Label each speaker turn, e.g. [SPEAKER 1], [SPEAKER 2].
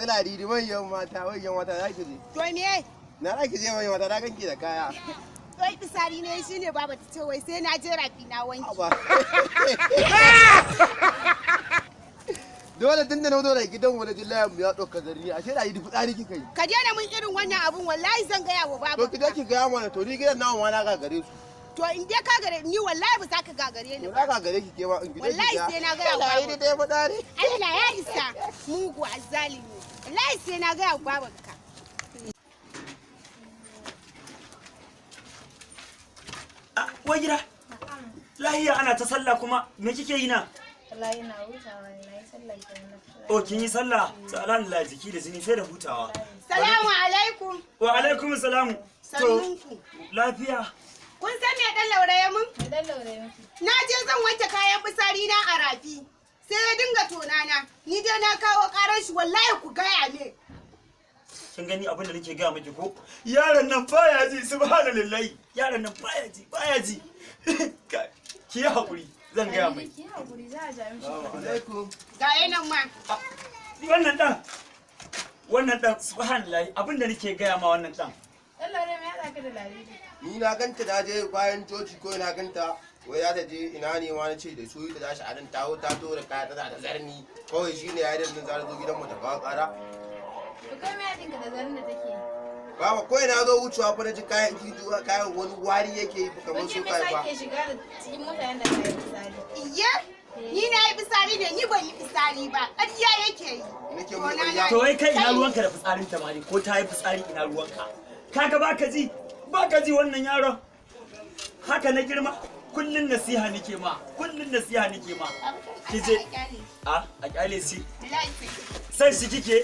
[SPEAKER 1] matsala didi manyan mata za ki je.
[SPEAKER 2] To me?
[SPEAKER 1] Na za ki je manyan mata na ganki da kaya.
[SPEAKER 2] Wai fisari ne shine baba ta ce wai sai na je rafi na wanki.
[SPEAKER 1] Dole tun da na zo da gidan mu da jillayan mu ya ɗauka zarni ashe da yi fitsari kika yi.
[SPEAKER 2] Ka daina mun irin wannan abun wallahi zan gaya wa baba.
[SPEAKER 1] To ki je ki gaya mana to ni gidan namu ma na gagare su.
[SPEAKER 2] To in dai ka gare ni wallahi ba za ka gagare ni
[SPEAKER 1] ba. Na gagare ki ke ma in gidan ki.
[SPEAKER 2] Wallahi sai na gaya wa
[SPEAKER 1] baba. Dai fitsari.
[SPEAKER 2] Allah ya isa mugu azzalimi. Wallahi sai na gaya wa babanka.
[SPEAKER 3] Wai gida? Lahiya ana ta sallah kuma me kike yi na?
[SPEAKER 4] Wallahi na hutawa ne, na yi sallah kenan.
[SPEAKER 3] O kin yi sallah? To alhamdulillah jiki da jini sai da hutawa.
[SPEAKER 2] Salamu alaikum.
[SPEAKER 3] Wa alaikum salam.
[SPEAKER 2] Sannunku.
[SPEAKER 3] Lafiya.
[SPEAKER 2] Kun san me dan lauraye mun?
[SPEAKER 4] Me dan lauraye miki?
[SPEAKER 2] Na je zan wanke kayan fitsari na a rafi. Sai ya dinga tonana. Ni dai na kawo karar shi wallahi ku gaya ne.
[SPEAKER 3] Kin gani abin da nake gaya miki ko? Yaron nan baya ji subhanallahi. Yaron nan baya ji. Ki yi hakuri zan gaya mai.
[SPEAKER 4] Ki hakuri za a ja mishi.
[SPEAKER 1] Alaikum.
[SPEAKER 2] Ga yanan ma.
[SPEAKER 3] Wannan dan subhanallahi abin da nake gaya ma wannan dan.
[SPEAKER 4] Dan lauraye me ya zaka da ladidi?
[SPEAKER 1] Ni na ganta da je bayan coci ko na ganta wai za ta je ina ne ma na ce da su ta tashi a nan taho ta to da kaya tana da zarni kawai shine ya da nan za ta zo gidan mu ta kawo kara.
[SPEAKER 4] To kai me ya dinka da zarin da take?
[SPEAKER 1] Baba kawai na zo wucewa fa na ji kayan kijuwa kayan wani wari yake yi kamar su kai ba.
[SPEAKER 4] Ke shiga da cikin mutanen da kai fitsari.
[SPEAKER 2] Iya? Ni na yi fitsari ne ni ban yi fitsari ba. Ƙarya yake yi.
[SPEAKER 1] Nake mu ƙarya.
[SPEAKER 3] To wai kai ina ruwanka da fitsarin ta mali ko ta yi fitsari ina ruwanka? Kaga baka ji wannan yaron. Haka na girma kullun nasiha nake ma kije a kyale si sai shi kike